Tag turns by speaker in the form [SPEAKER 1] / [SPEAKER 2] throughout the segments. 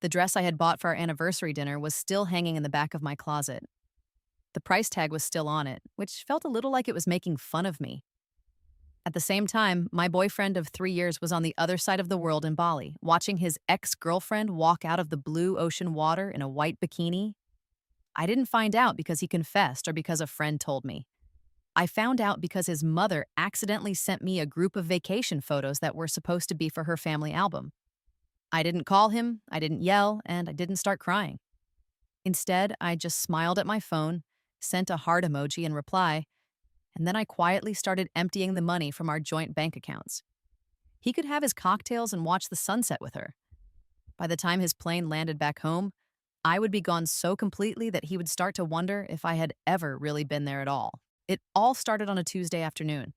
[SPEAKER 1] The dress I had bought for our anniversary dinner was still hanging in the back of my closet. The price tag was still on it, which felt a little like it was making fun of me. At the same time, my boyfriend of 3 years was on the other side of the world in Bali, watching his ex-girlfriend walk out of the blue ocean water in a white bikini. I didn't find out because he confessed or because a friend told me. I found out because his mother accidentally sent me a group of vacation photos that were supposed to be for her family album. I didn't call him, I didn't yell, and I didn't start crying. Instead, I just smiled at my phone, sent a heart emoji in reply, and then I quietly started emptying the money from our joint bank accounts. He could have his cocktails and watch the sunset with her. By the time his plane landed back home, I would be gone so completely that he would start to wonder if I had ever really been there at all. It all started on a Tuesday afternoon.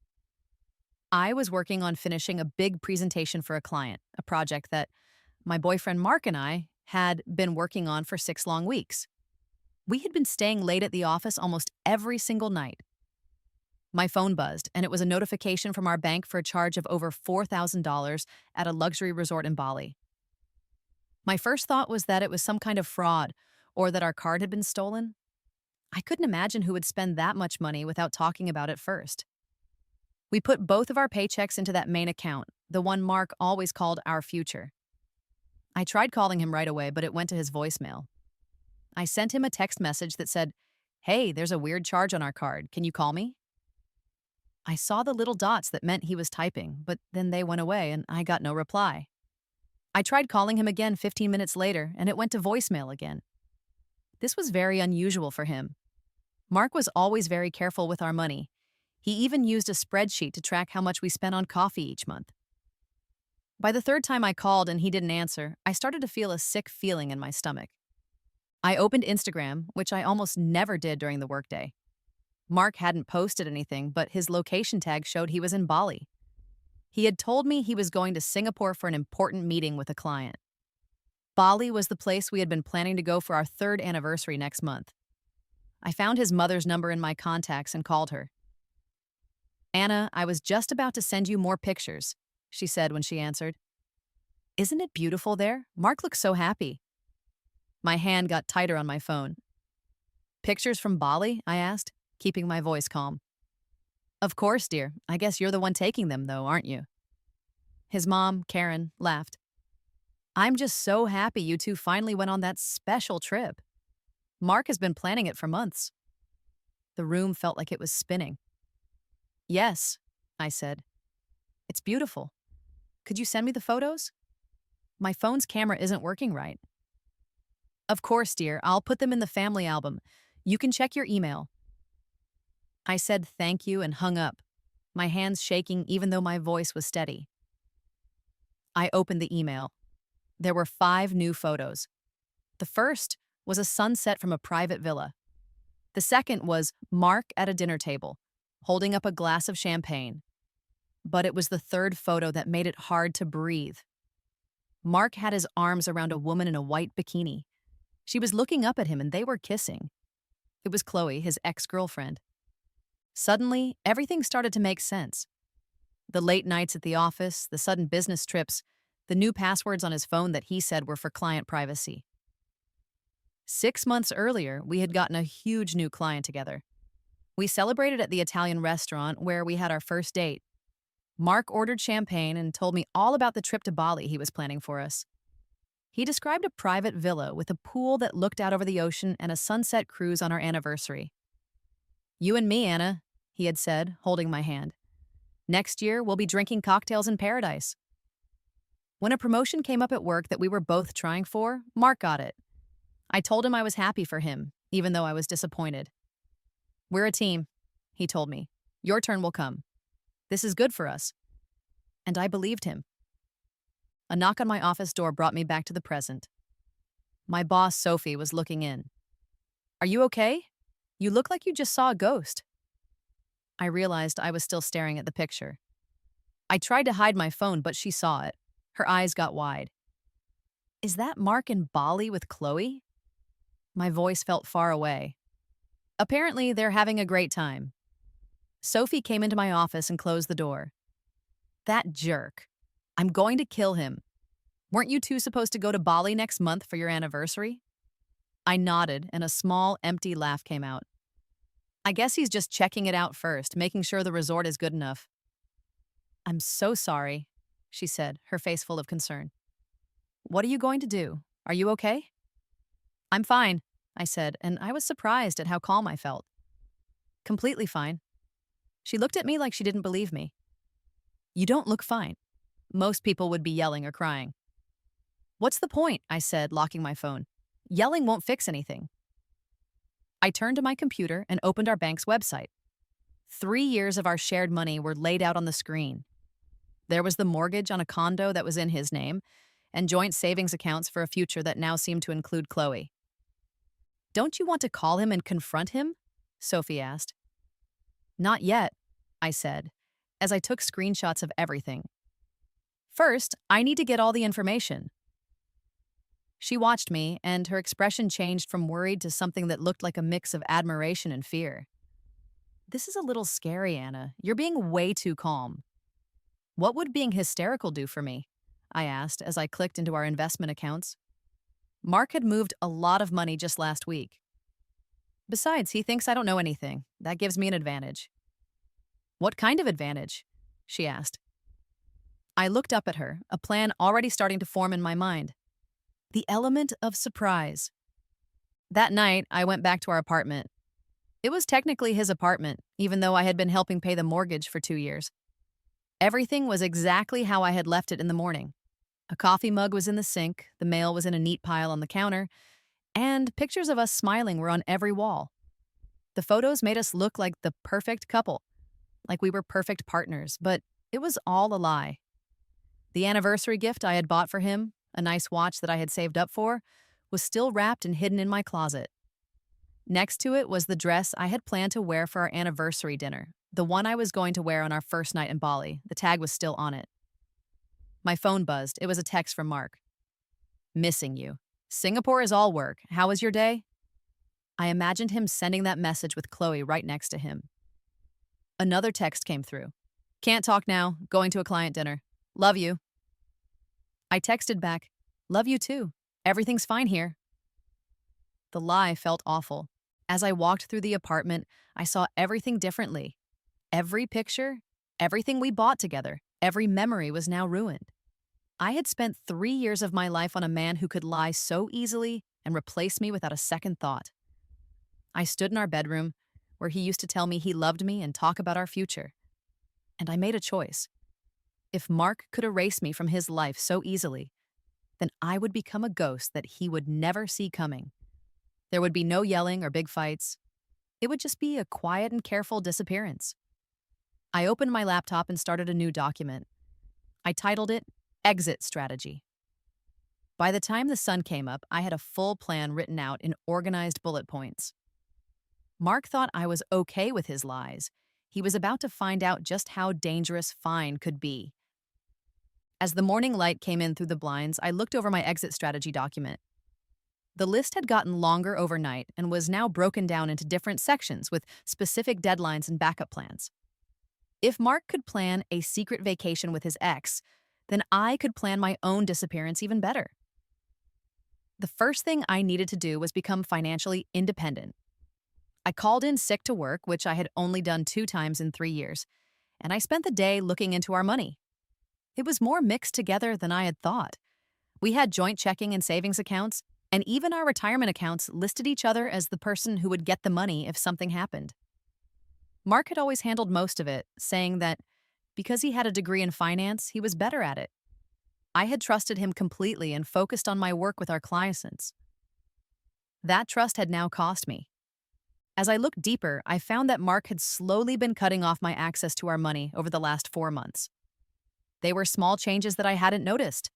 [SPEAKER 1] I was working on finishing a big presentation for a client, a project that my boyfriend Mark and I had been working on for 6 long weeks. We had been staying late at the office almost every single night. My phone buzzed, and it was a notification from our bank for a charge of over $4,000 at a luxury resort in Bali. My first thought was that it was some kind of fraud or that our card had been stolen. I couldn't imagine who would spend that much money without talking about it first. We put both of our paychecks into that main account, the one Mark always called our future. I tried calling him right away, but it went to his voicemail. I sent him a text message that said, "Hey, there's a weird charge on our card. Can you call me?" I saw the little dots that meant he was typing, but then they went away and I got no reply. I tried calling him again 15 minutes later, and it went to voicemail again. This was very unusual for him. Mark was always very careful with our money. He even used a spreadsheet to track how much we spent on coffee each month. By the third time I called and he didn't answer, I started to feel a sick feeling in my stomach. I opened Instagram, which I almost never did during the workday. Mark hadn't posted anything, but his location tag showed he was in Bali. He had told me he was going to Singapore for an important meeting with a client. Bali was the place we had been planning to go for our third anniversary next month. I found his mother's number in my contacts and called her. "Anna, I was just about to send you more pictures," she said when she answered. "Isn't it beautiful there? Mark looks so happy." My hand got tighter on my phone. "Pictures from Bali?" I asked, keeping my voice calm. "Of course, dear. I guess you're the one taking them, though, aren't you?" His mom, Karen, laughed. "I'm just so happy you two finally went on that special trip. Mark has been planning it for months." The room felt like it was spinning. "Yes," I said. "It's beautiful. Could you send me the photos? My phone's camera isn't working right." "Of course, dear. I'll put them in the family album. You can check your email." I said thank you and hung up, my hands shaking even though my voice was steady. I opened the email. There were 5 new photos. The first was a sunset from a private villa. The second was Mark at a dinner table, holding up a glass of champagne. But it was the third photo that made it hard to breathe. Mark had his arms around a woman in a white bikini. She was looking up at him and they were kissing. It was Chloe, his ex-girlfriend. Suddenly, everything started to make sense. The late nights at the office, the sudden business trips, the new passwords on his phone that he said were for client privacy. 6 months earlier, we had gotten a huge new client together. We celebrated at the Italian restaurant where we had our first date. Mark ordered champagne and told me all about the trip to Bali he was planning for us. He described a private villa with a pool that looked out over the ocean and a sunset cruise on our anniversary. "You and me, Anna," he had said, holding my hand. "Next year, we'll be drinking cocktails in paradise." When a promotion came up at work that we were both trying for, Mark got it. I told him I was happy for him, even though I was disappointed. "We're a team," he told me. "Your turn will come. This is good for us." And I believed him. A knock on my office door brought me back to the present. My boss, Sophie, was looking in. "Are you okay? You look like you just saw a ghost." I realized I was still staring at the picture. I tried to hide my phone, but she saw it. Her eyes got wide. "Is that Mark in Bali with Chloe?" My voice felt far away. "Apparently, they're having a great time." Sophie came into my office and closed the door. "That jerk. I'm going to kill him." Weren't you two supposed to go to Bali next month for your anniversary? I nodded, and a small, empty laugh came out. I guess he's just checking it out first, making sure the resort is good enough. I'm so sorry, she said, her face full of concern. What are you going to do? Are you okay? I'm fine, I said, and I was surprised at how calm I felt. Completely fine. She looked at me like she didn't believe me. You don't look fine. Most people would be yelling or crying. What's the point? I said, locking my phone. Yelling won't fix anything. I turned to my computer and opened our bank's website. 3 years of our shared money were laid out on the screen. There was the mortgage on a condo that was in his name, and joint savings accounts for a future that now seemed to include Chloe. Don't you want to call him and confront him? Sophie asked. Not yet, I said, as I took screenshots of everything. First, I need to get all the information. She watched me, and her expression changed from worried to something that looked like a mix of admiration and fear. This is a little scary, Anna. You're being way too calm. What would being hysterical do for me? I asked as I clicked into our investment accounts. Mark had moved a lot of money just last week. Besides, he thinks I don't know anything. That gives me an advantage. What kind of advantage? She asked. I looked up at her, a plan already starting to form in my mind. The element of surprise. That night, I went back to our apartment. It was technically his apartment, even though I had been helping pay the mortgage for 2 years. Everything was exactly how I had left it in the morning. A coffee mug was in the sink, the mail was in a neat pile on the counter, and pictures of us smiling were on every wall. The photos made us look like the perfect couple, like we were perfect partners, but it was all a lie. The anniversary gift I had bought for him, a nice watch that I had saved up for, was still wrapped and hidden in my closet. Next to it was the dress I had planned to wear for our anniversary dinner, the one I was going to wear on our first night in Bali. The tag was still on it. My phone buzzed. It was a text from Mark. Missing you. Singapore is all work. How was your day? I imagined him sending that message with Chloe right next to him. Another text came through. Can't talk now. Going to a client dinner. Love you. I texted back, love you too. Everything's fine here. The lie felt awful. As I walked through the apartment, I saw everything differently. Every picture, everything we bought together, every memory was now ruined. I had spent 3 years of my life on a man who could lie so easily and replace me without a second thought. I stood in our bedroom, where he used to tell me he loved me and talk about our future. And I made a choice. If Mark could erase me from his life so easily, then I would become a ghost that he would never see coming. There would be no yelling or big fights. It would just be a quiet and careful disappearance. I opened my laptop and started a new document. I titled it Exit Strategy. By the time the sun came up, I had a full plan written out in organized bullet points. Mark thought I was okay with his lies. He was about to find out just how dangerous fine could be. As the morning light came in through the blinds, I looked over my exit strategy document. The list had gotten longer overnight and was now broken down into different sections with specific deadlines and backup plans. If Mark could plan a secret vacation with his ex, then I could plan my own disappearance even better. The first thing I needed to do was become financially independent. I called in sick to work, which I had only done 2 times in 3 years, and I spent the day looking into our money. It was more mixed together than I had thought. We had joint checking and savings accounts, and even our retirement accounts listed each other as the person who would get the money if something happened. Mark had always handled most of it, saying that because he had a degree in finance, he was better at it. I had trusted him completely and focused on my work with our clients. That trust had now cost me. As I looked deeper, I found that Mark had slowly been cutting off my access to our money over the last 4 months. They were small changes that I hadn't noticed,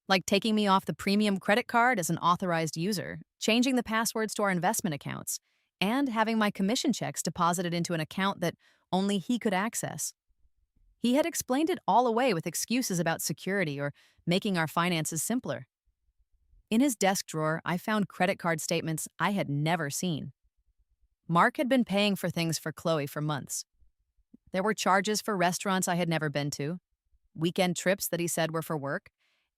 [SPEAKER 1] like taking me off the premium credit card as an authorized user, changing the passwords to our investment accounts, and having my commission checks deposited into an account that only he could access. He had explained it all away with excuses about security or making our finances simpler. In his desk drawer, I found credit card statements I had never seen. Mark had been paying for things for Chloe for months. There were charges for restaurants I had never been to, weekend trips that he said were for work,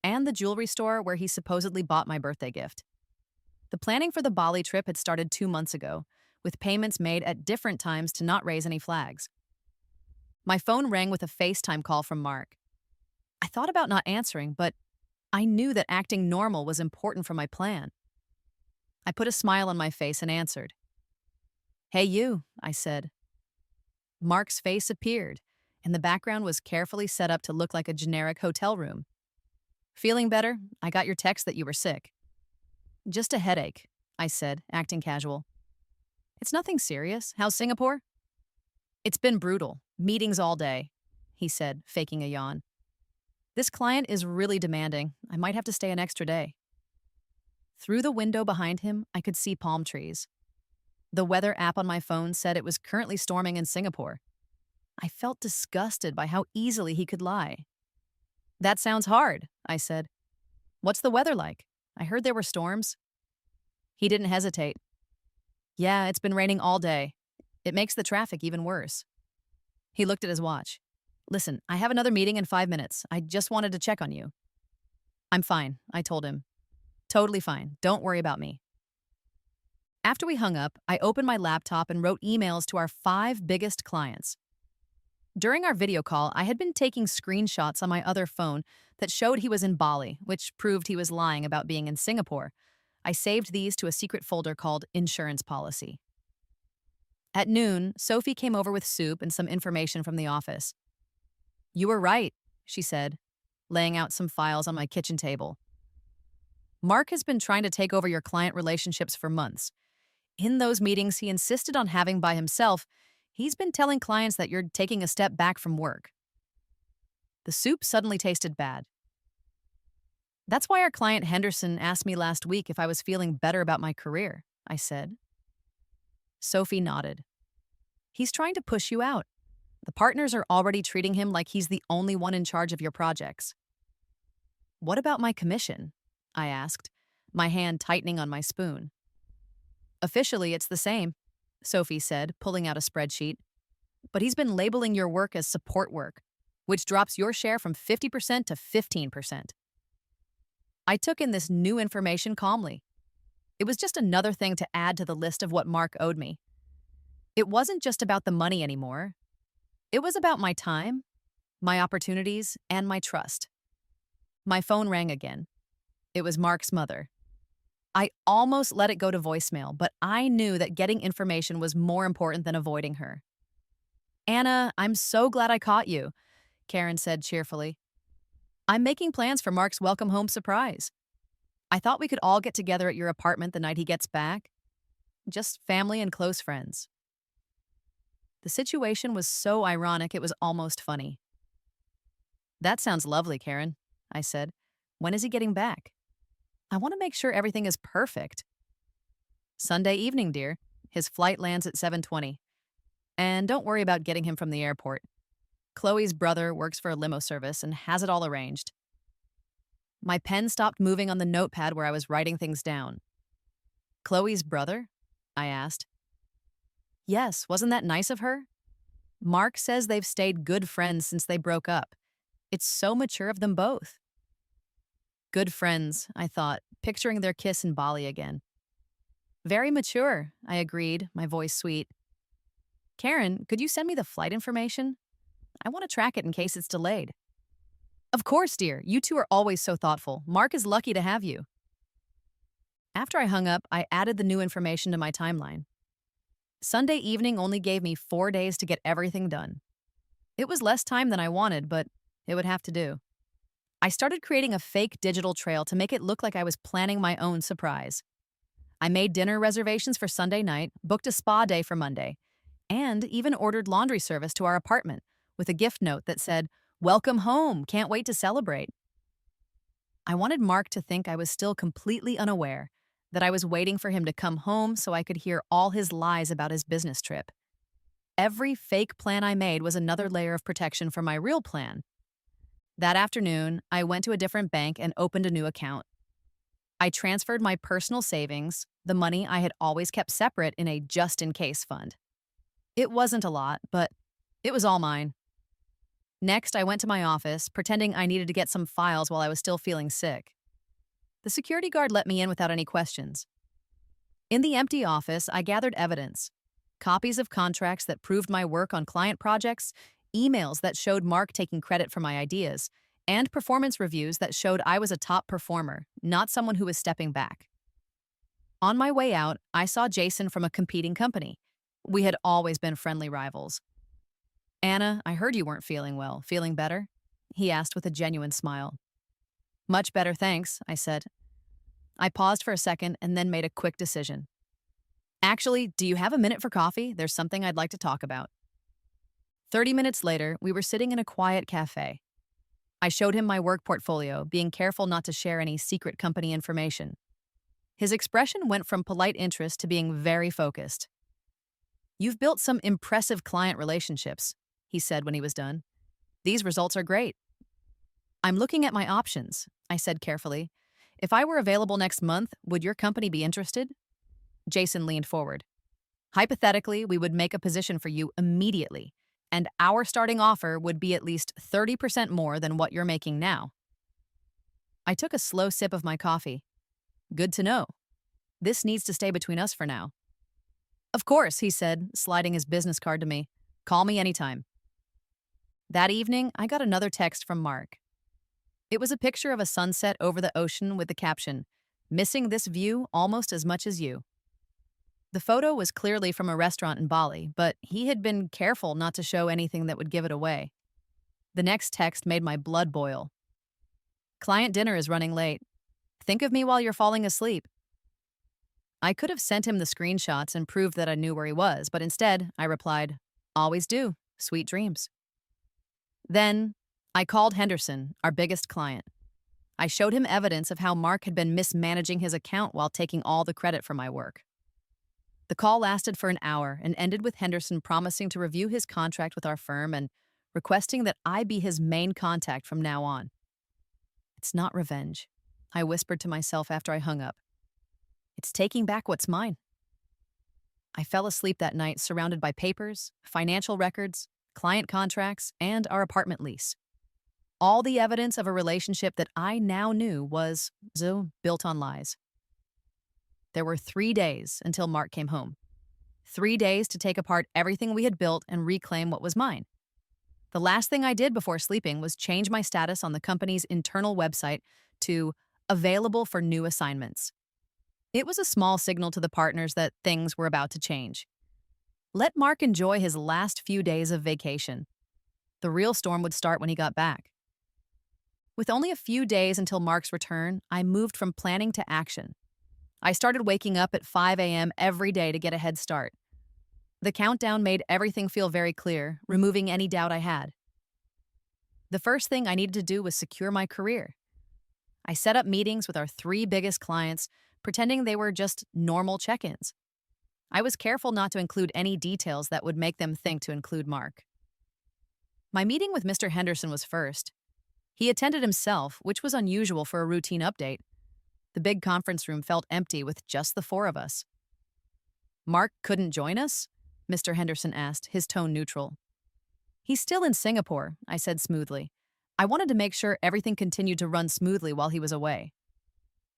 [SPEAKER 1] and the jewelry store where he supposedly bought my birthday gift. The planning for the Bali trip had started 2 months ago, with payments made at different times to not raise any flags. My phone rang with a FaceTime call from Mark. I thought about not answering, but I knew that acting normal was important for my plan. I put a smile on my face and answered. "Hey, you," I said. Mark's face appeared, and the background was carefully set up to look like a generic hotel room. "Feeling better? I got your text that you were sick." "Just a headache," I said, acting casual. "It's nothing serious. How's Singapore?" "It's been brutal. Meetings all day," he said, faking a yawn. "This client is really demanding. I might have to stay an extra day." Through the window behind him, I could see palm trees. The weather app on my phone said it was currently storming in Singapore. I felt disgusted by how easily he could lie. "That sounds hard," I said. "What's the weather like? I heard there were storms." He didn't hesitate. "Yeah, it's been raining all day. It makes the traffic even worse." He looked at his watch. "Listen, I have another meeting in 5 minutes. I just wanted to check on you." "I'm fine," I told him. "Totally fine. Don't worry about me." After we hung up, I opened my laptop and wrote emails to our 5 biggest clients. During our video call, I had been taking screenshots on my other phone that showed he was in Bali, which proved he was lying about being in Singapore. I saved these to a secret folder called Insurance Policy. At noon, Sophie came over with soup and some information from the office. "You were right," she said, laying out some files on my kitchen table. "Mark has been trying to take over your client relationships for months. In those meetings he insisted on having by himself, he's been telling clients that you're taking a step back from work." The soup suddenly tasted bad. "That's why our client Henderson asked me last week if I was feeling better about my career," I said. Sophie nodded. "He's trying to push you out. The partners are already treating him like he's the only one in charge of your projects." "What about my commission?" I asked, my hand tightening on my spoon. "Officially, it's the same," Sophie said, pulling out a spreadsheet. "But he's been labeling your work as support work, which drops your share from 50% to 15%. I took in this new information calmly. It was just another thing to add to the list of what Mark owed me. It wasn't just about the money anymore. It was about my time, my opportunities, and my trust. My phone rang again. It was Mark's mother. I almost let it go to voicemail, but I knew that getting information was more important than avoiding her. "Anna, I'm so glad I caught you," Karen said cheerfully. "I'm making plans for Mark's welcome home surprise. I thought we could all get together at your apartment the night he gets back. Just family and close friends." The situation was so ironic it was almost funny. "That sounds lovely, Karen," I said. "When is he getting back? I want to make sure everything is perfect." "Sunday evening, dear. His flight lands at 7:20. And don't worry about getting him from the airport. Chloe's brother works for a limo service and has it all arranged." My pen stopped moving on the notepad where I was writing things down. "Chloe's brother?" I asked. "Yes, wasn't that nice of her? Mark says they've stayed good friends since they broke up. It's so mature of them both." Good friends, I thought, picturing their kiss in Bali again. "Very mature," I agreed, my voice sweet. "Karen, could you send me the flight information? I want to track it in case it's delayed." "Of course, dear. You two are always so thoughtful. Mark is lucky to have you." After I hung up, I added the new information to my timeline. Sunday evening only gave me 4 days to get everything done. It was less time than I wanted, but it would have to do. I started creating a fake digital trail to make it look like I was planning my own surprise. I made dinner reservations for Sunday night, booked a spa day for Monday, and even ordered laundry service to our apartment with a gift note that said, "Welcome home, can't wait to celebrate." I wanted Mark to think I was still completely unaware, that I was waiting for him to come home so I could hear all his lies about his business trip. Every fake plan I made was another layer of protection for my real plan. That afternoon, I went to a different bank and opened a new account. I transferred my personal savings, the money I had always kept separate, in a just-in-case fund. It wasn't a lot, but it was all mine. Next, I went to my office, pretending I needed to get some files while I was still feeling sick. The security guard let me in without any questions. In the empty office, I gathered evidence: copies of contracts that proved my work on client projects, emails that showed Mark taking credit for my ideas, and performance reviews that showed I was a top performer, not someone who was stepping back. On my way out, I saw Jason from a competing company. We had always been friendly rivals. "Anna, I heard you weren't feeling well. Feeling better?" he asked with a genuine smile. "Much better, thanks," I said. I paused for a second and then made a quick decision. "Actually, do you have a minute for coffee? There's something I'd like to talk about." 30 minutes later, we were sitting in a quiet cafe. I showed him my work portfolio, being careful not to share any secret company information. His expression went from polite interest to being very focused. "You've built some impressive client relationships," he said when he was done. "These results are great." "I'm looking at my options," I said carefully. "If I were available next month, would your company be interested?" Jason leaned forward. "Hypothetically, we would make a position for you immediately, and our starting offer would be at least 30% more than what you're making now." I took a slow sip of my coffee. Good to know. This needs to stay between us for now. "Of course," he said, sliding his business card to me. "Call me anytime." That evening, I got another text from Mark. It was a picture of a sunset over the ocean with the caption, "Missing this view almost as much as you." The photo was clearly from a restaurant in Bali, but he had been careful not to show anything that would give it away. The next text made my blood boil. "Client dinner is running late. Think of me while you're falling asleep." I could have sent him the screenshots and proved that I knew where he was, but instead, I replied, "Always do. Sweet dreams." Then, I called Henderson, our biggest client. I showed him evidence of how Mark had been mismanaging his account while taking all the credit for my work. The call lasted for an hour and ended with Henderson promising to review his contract with our firm and requesting that I be his main contact from now on. "It's not revenge," I whispered to myself after I hung up. "It's taking back what's mine." I fell asleep that night surrounded by papers, financial records, client contracts, and our apartment lease. All the evidence of a relationship that I now knew was built on lies. There were 3 days until Mark came home. 3 days to take apart everything we had built and reclaim what was mine. The last thing I did before sleeping was change my status on the company's internal website to "available for new assignments." It was a small signal to the partners that things were about to change. Let Mark enjoy his last few days of vacation. The real storm would start when he got back. With only a few days until Mark's return, I moved from planning to action. I started waking up at 5 a.m. every day to get a head start. The countdown made everything feel very clear, removing any doubt I had. The first thing I needed to do was secure my career. I set up meetings with our 3 biggest clients, pretending they were just normal check-ins. I was careful not to include any details that would make them think to include Mark. My meeting with Mr. Henderson was first. He attended himself, which was unusual for a routine update. The big conference room felt empty with just the 4 of us. "Mark couldn't join us?" Mr. Henderson asked, his tone neutral. "He's still in Singapore," I said smoothly. I wanted to make sure everything continued to run smoothly while he was away.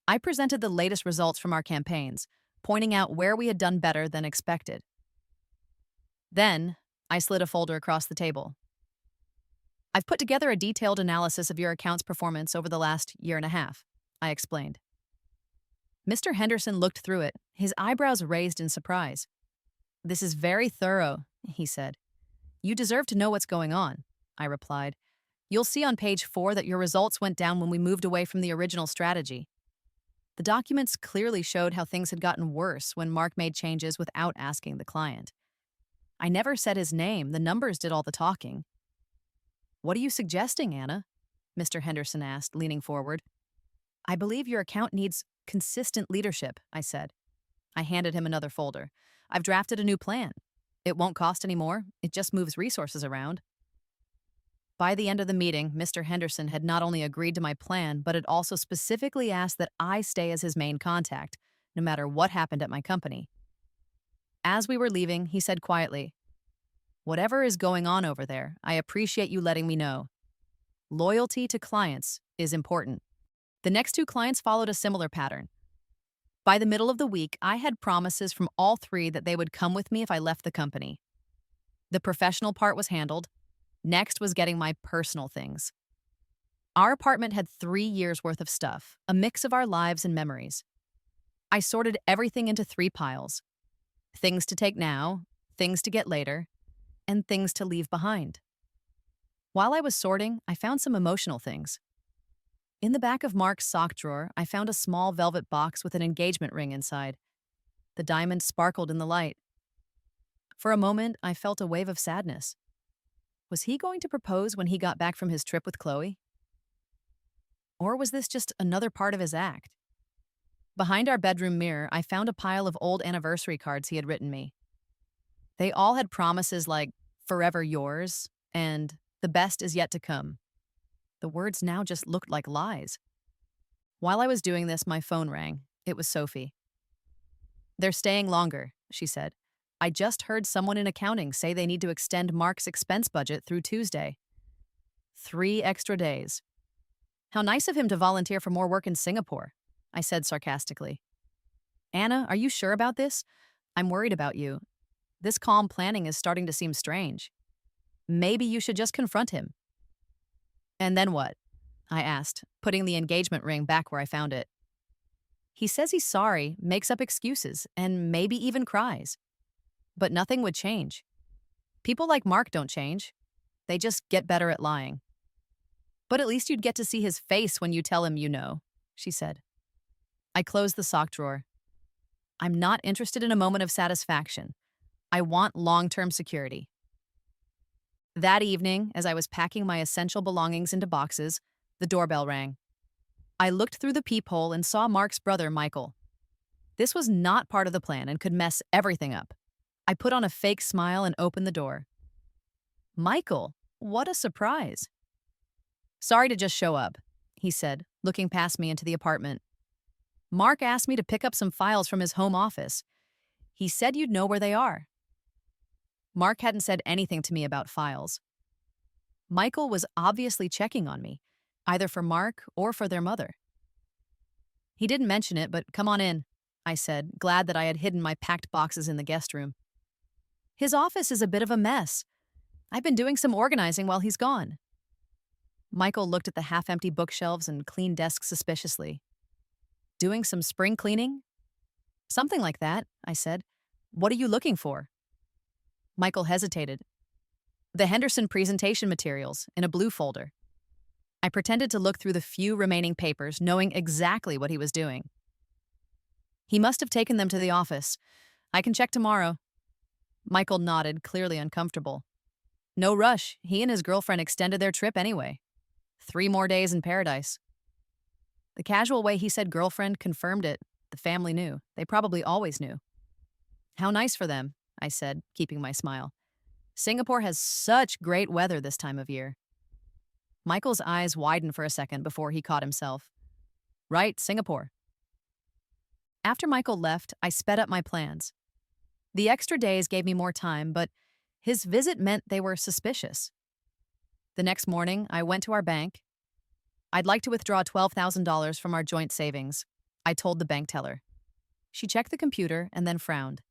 [SPEAKER 1] I presented the latest results from our campaigns, pointing out where we had done better than expected. Then, I slid a folder across the table. "I've put together a detailed analysis of your account's performance over the last year and a half," I explained. Mr. Henderson looked through it, his eyebrows raised in surprise. "This is very thorough," he said. "You deserve to know what's going on," I replied. "You'll see on page 4 that your results went down when we moved away from the original strategy." The documents clearly showed how things had gotten worse when Mark made changes without asking the client. I never said his name, the numbers did all the talking. "What are you suggesting, Anna?" Mr. Henderson asked, leaning forward. "I believe your account needs consistent leadership," I said. I handed him another folder. "I've drafted a new plan. It won't cost any more, it just moves resources around." By the end of the meeting, Mr. Henderson had not only agreed to my plan, but had also specifically asked that I stay as his main contact, no matter what happened at my company. As we were leaving, he said quietly, Whatever is going on over there, I appreciate you letting me know. Loyalty to clients is important. The next two clients followed a similar pattern. By the middle of the week, I had promises from all three that they would come with me if I left the company. The professional part was handled. Next was getting my personal things. Our apartment had 3 years worth of stuff, a mix of our lives and memories. I sorted everything into 3 piles: things to take now, things to get later, and things to leave behind. While I was sorting, I found some emotional things. In the back of Mark's sock drawer, I found a small velvet box with an engagement ring inside. The diamond sparkled in the light. For a moment, I felt a wave of sadness. Was he going to propose when he got back from his trip with Chloe? Or was this just another part of his act? Behind our bedroom mirror, I found a pile of old anniversary cards he had written me. They all had promises like, "Forever yours," and "The best is yet to come." The words now just looked like lies. While I was doing this, my phone rang. It was Sophie. "They're staying longer," she said. "I just heard someone in accounting say they need to extend Mark's expense budget through Tuesday. 3 extra days. How nice of him to volunteer for more work in Singapore," I said sarcastically. "Anna, are you sure about this? I'm worried about you. This calm planning is starting to seem strange. Maybe you should just confront him." "And then what?" I asked, putting the engagement ring back where I found it. "He says he's sorry, makes up excuses, and maybe even cries. But nothing would change. People like Mark don't change. They just get better at lying." "But at least you'd get to see his face when you tell him you know," she said. I closed the sock drawer. I'm not interested in a moment of satisfaction. I want long-term security. That evening, as I was packing my essential belongings into boxes, the doorbell rang. I looked through the peephole and saw Mark's brother, Michael. This was not part of the plan and could mess everything up. I put on a fake smile and opened the door. "Michael, what a surprise." "Sorry to just show up," he said, looking past me into the apartment. "Mark asked me to pick up some files from his home office. He said you'd know where they are." Mark hadn't said anything to me about files. Michael was obviously checking on me, either for Mark or for their mother. "He didn't mention it, but come on in," I said, glad that I had hidden my packed boxes in the guest room. "His office is a bit of a mess. I've been doing some organizing while he's gone." Michael looked at the half-empty bookshelves and clean desk suspiciously. "Doing some spring cleaning?" "Something like that," I said. "What are you looking for?" Michael hesitated. "The Henderson presentation materials in a blue folder." I pretended to look through the few remaining papers, knowing exactly what he was doing. "He must have taken them to the office. I can check tomorrow." Michael nodded, clearly uncomfortable. "No rush. He and his girlfriend extended their trip anyway. 3 more days in paradise." The casual way he said girlfriend confirmed it. The family knew. They probably always knew. "How nice for them," I said, keeping my smile. "Singapore has such great weather this time of year." Michael's eyes widened for a second before he caught himself. "Right, Singapore." After Michael left, I sped up my plans. The extra days gave me more time, but his visit meant they were suspicious. The next morning, I went to our bank. "I'd like to withdraw $12,000 from our joint savings," I told the bank teller. She checked the computer and then frowned.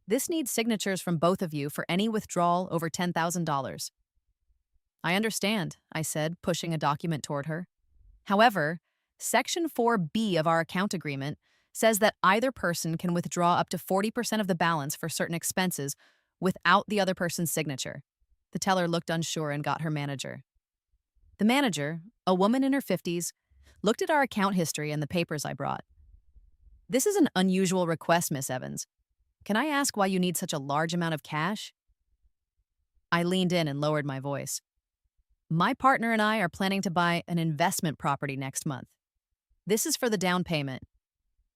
[SPEAKER 1] "This needs signatures from both of you for any withdrawal over $10,000. "I understand," I said, pushing a document toward her. "However, Section 4B of our account agreement says that either person can withdraw up to 40% of the balance for certain expenses without the other person's signature." The teller looked unsure and got her manager. The manager, a woman in her 50s, looked at our account history and the papers I brought. "This is an unusual request, Miss Evans. Can I ask why you need such a large amount of cash?" I leaned in and lowered my voice. "My partner and I are planning to buy an investment property next month. This is for the down payment.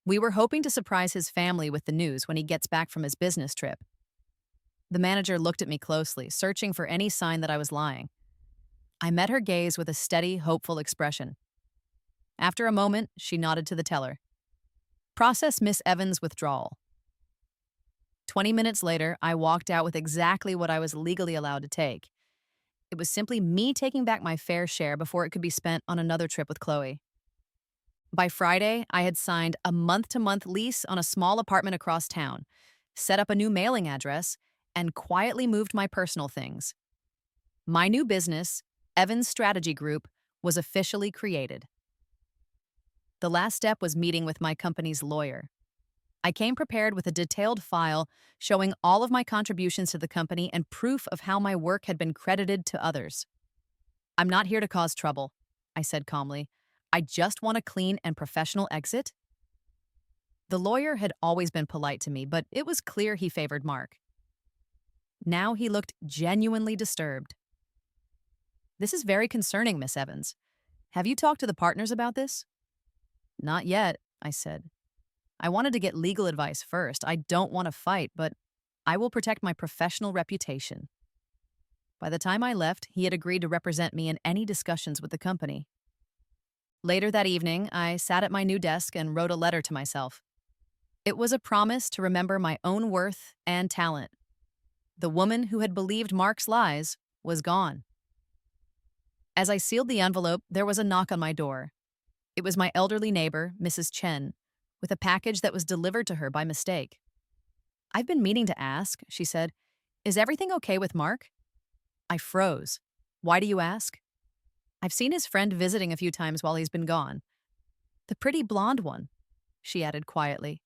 [SPEAKER 1] We were hoping to surprise his family with the news when he gets back from his business trip." The manager looked at me closely, searching for any sign that I was lying. I met her gaze with a steady, hopeful expression. After a moment, she nodded to the teller. "Process Miss Evans' withdrawal." 20 minutes later, I walked out with exactly what I was legally allowed to take. It was simply me taking back my fair share before it could be spent on another trip with Chloe. By Friday, I had signed a month-to-month lease on a small apartment across town, set up a new mailing address, and quietly moved my personal things. My new business, Evans Strategy Group, was officially created. The last step was meeting with my company's lawyer. I came prepared with a detailed file showing all of my contributions to the company and proof of how my work had been credited to others. "I'm not here to cause trouble," I said calmly. "I just want a clean and professional exit." The lawyer had always been polite to me, but it was clear he favored Mark. Now he looked genuinely disturbed. "This is very concerning, Miss Evans. Have you talked to the partners about this?" "Not yet," I said. "I wanted to get legal advice first. I don't want to fight, but I will protect my professional reputation." By the time I left, he had agreed to represent me in any discussions with the company. Later that evening, I sat at my new desk and wrote a letter to myself. It was a promise to remember my own worth and talent. The woman who had believed Mark's lies was gone. As I sealed the envelope, there was a knock on my door. It was my elderly neighbor, Mrs. Chen, with a package that was delivered to her by mistake. "I've been meaning to ask," she said. "Is everything okay with Mark?" I froze. "Why do you ask?" "I've seen his friend visiting a few times while he's been gone. The pretty blonde one," she added quietly.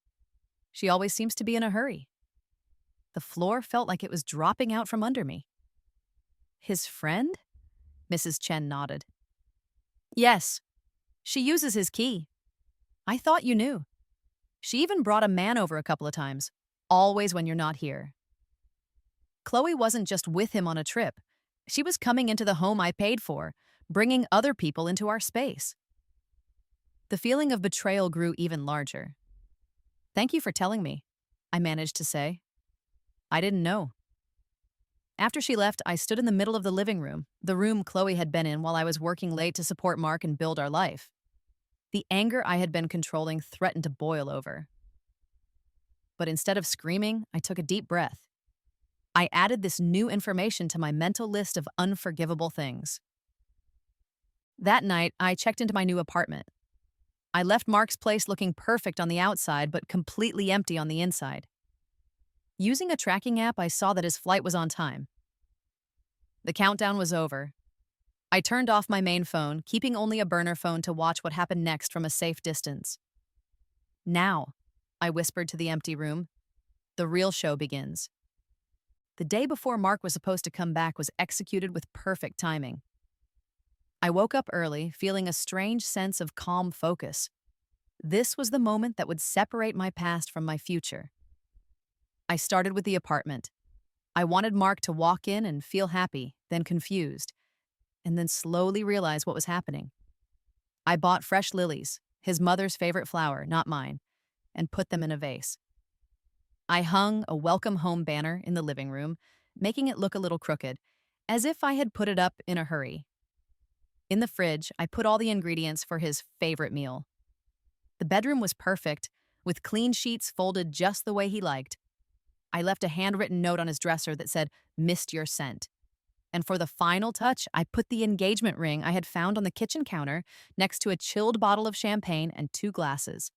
[SPEAKER 1] "She always seems to be in a hurry." The floor felt like it was dropping out from under me. "His friend?" Mrs. Chen nodded. "Yes. She uses his key. I thought you knew. She even brought a man over a couple of times, always when you're not here. Chloe wasn't just with him on a trip. She was coming into the home I paid for, bringing other people into our space." The feeling of betrayal grew even larger. "Thank you for telling me," I managed to say. "I didn't know." After she left, I stood in the middle of the living room, the room Chloe had been in while I was working late to support Mark and build our life. The anger I had been controlling threatened to boil over. But instead of screaming, I took a deep breath. I added this new information to my mental list of unforgivable things. That night, I checked into my new apartment. I left Mark's place looking perfect on the outside, but completely empty on the inside. Using a tracking app, I saw that his flight was on time. The countdown was over. I turned off my main phone, keeping only a burner phone to watch what happened next from a safe distance. "Now," I whispered to the empty room, "the real show begins." The day before Mark was supposed to come back was executed with perfect timing. I woke up early, feeling a strange sense of calm focus. This was the moment that would separate my past from my future. I started with the apartment. I wanted Mark to walk in and feel happy, then confused, and then slowly realize what was happening. I bought fresh lilies, his mother's favorite flower, not mine, and put them in a vase. I hung a welcome home banner in the living room, making it look a little crooked, as if I had put it up in a hurry. In the fridge, I put all the ingredients for his favorite meal. The bedroom was perfect, with clean sheets folded just the way he liked. I left a handwritten note on his dresser that said, "Missed your scent." And for the final touch, I put the engagement ring I had found on the kitchen counter next to a chilled bottle of champagne and 2 glasses.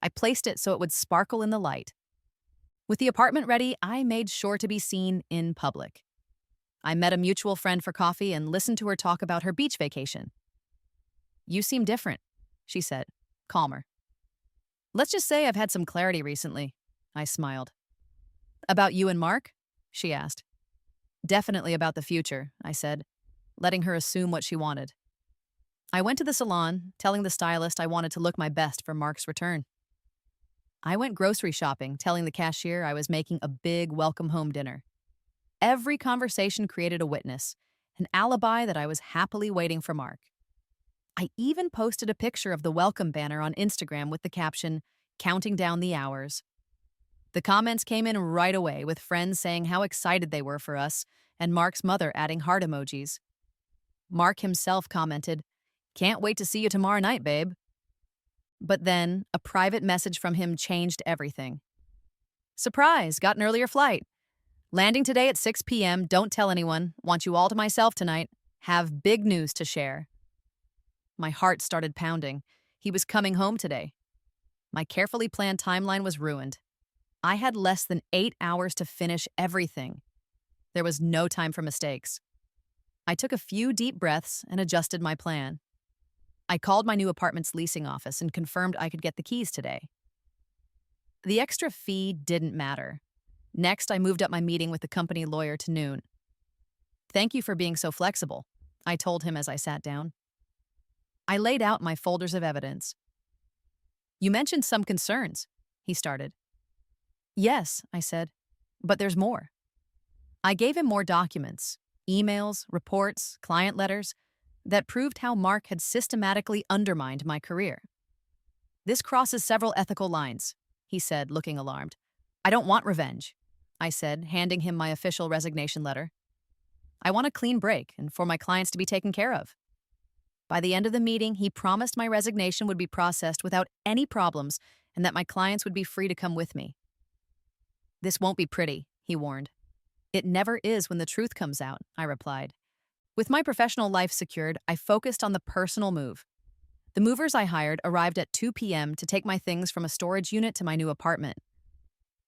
[SPEAKER 1] I placed it so it would sparkle in the light. With the apartment ready, I made sure to be seen in public. I met a mutual friend for coffee and listened to her talk about her beach vacation. "You seem different," she said, calmer. "Let's just say I've had some clarity recently," I smiled. "About you and Mark?" she asked. "Definitely about the future," I said, letting her assume what she wanted. I went to the salon, telling the stylist I wanted to look my best for Mark's return. I went grocery shopping, telling the cashier I was making a big welcome home dinner. Every conversation created a witness, an alibi that I was happily waiting for Mark. I even posted a picture of the welcome banner on Instagram with the caption, "Counting down the hours." The comments came in right away, with friends saying how excited they were for us, and Mark's mother adding heart emojis. Mark himself commented, "Can't wait to see you tomorrow night, babe." But then, a private message from him changed everything. Surprise, got an earlier flight. Landing today at 6 p.m. Don't tell anyone. Want you all to myself tonight. Have big news to share. My heart started pounding. He was coming home today. My carefully planned timeline was ruined. I had less than 8 hours to finish everything. There was no time for mistakes. I took a few deep breaths and adjusted my plan. I called my new apartment's leasing office and confirmed I could get the keys today. The extra fee didn't matter. Next, I moved up my meeting with the company lawyer to noon. Thank you for being so flexible, I told him as I sat down. I laid out my folders of evidence. You mentioned some concerns, he started. Yes, I said, but there's more. I gave him more documents, emails, reports, client letters, that proved how Mark had systematically undermined my career. This crosses several ethical lines, he said, looking alarmed. I don't want revenge, I said, handing him my official resignation letter. I want a clean break and for my clients to be taken care of. By the end of the meeting, he promised my resignation would be processed without any problems and that my clients would be free to come with me. This won't be pretty, he warned. It never is when the truth comes out, I replied. With my professional life secured, I focused on the personal move. The movers I hired arrived at 2 p.m. to take my things from a storage unit to my new apartment.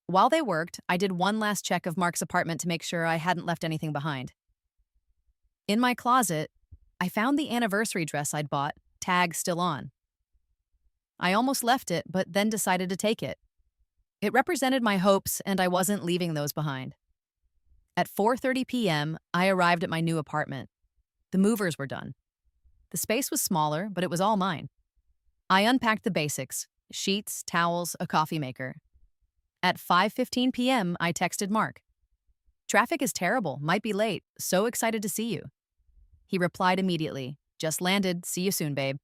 [SPEAKER 1] While they worked, I did one last check of Mark's apartment to make sure I hadn't left anything behind. In my closet, I found the anniversary dress I'd bought, tag still on. I almost left it, but then decided to take it. It represented my hopes, and I wasn't leaving those behind. At 4:30 p.m., I arrived at my new apartment. The movers were done. The space was smaller, but it was all mine. I unpacked the basics: sheets, towels, a coffee maker. At 5:15 p.m., I texted Mark. Traffic is terrible, might be late, so excited to see you. He replied immediately, just landed, see you soon, babe.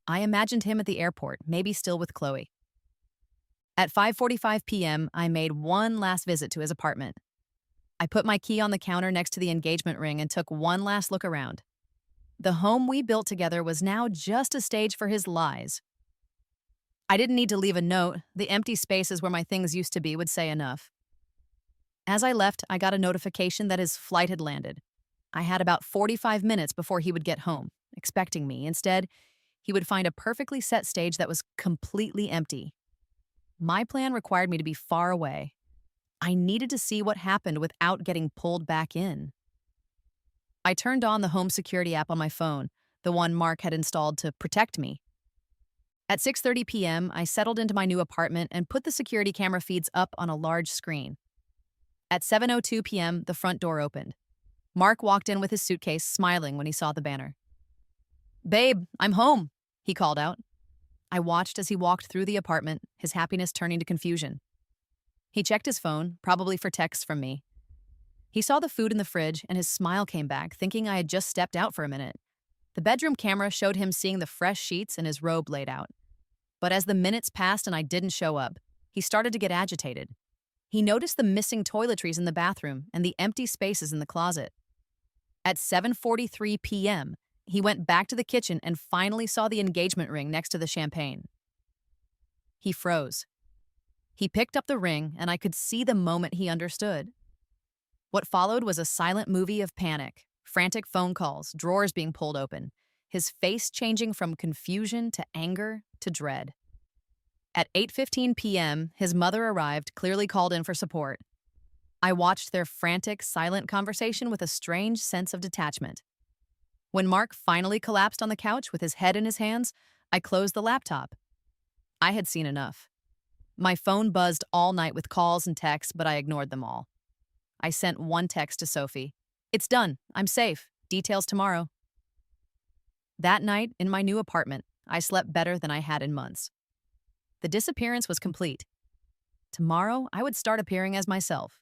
[SPEAKER 1] I imagined him at the airport, maybe still with Chloe. At 5:45 p.m., I made one last visit to his apartment. I put my key on the counter next to the engagement ring and took one last look around. The home we built together was now just a stage for his lies. I didn't need to leave a note. The empty spaces where my things used to be would say enough. As I left, I got a notification that his flight had landed. I had about 45 minutes before he would get home, expecting me. Instead, he would find a perfectly set stage that was completely empty. My plan required me to be far away. I needed to see what happened without getting pulled back in. I turned on the home security app on my phone, the one Mark had installed to protect me. At 6:30 p.m., I settled into my new apartment and put the security camera feeds up on a large screen. At 7:02 p.m., the front door opened. Mark walked in with his suitcase, smiling when he saw the banner. Babe, I'm home, he called out. I watched as he walked through the apartment, his happiness turning to confusion. He checked his phone, probably for texts from me. He saw the food in the fridge, and his smile came back, thinking I had just stepped out for a minute. The bedroom camera showed him seeing the fresh sheets and his robe laid out. But as the minutes passed and I didn't show up, he started to get agitated. He noticed the missing toiletries in the bathroom and the empty spaces in the closet. At 7:43 p.m., he went back to the kitchen and finally saw the engagement ring next to the champagne. He froze. He picked up the ring, and I could see the moment he understood. What followed was a silent movie of panic, frantic phone calls, drawers being pulled open, his face changing from confusion to anger to dread. At 8:15 p.m., his mother arrived, clearly called in for support. I watched their frantic, silent conversation with a strange sense of detachment. When Mark finally collapsed on the couch with his head in his hands, I closed the laptop. I had seen enough. My phone buzzed all night with calls and texts, but I ignored them all. I sent one text to Sophie. It's done. I'm safe. Details tomorrow. That night, in my new apartment, I slept better than I had in months. The disappearance was complete. Tomorrow, I would start appearing as myself.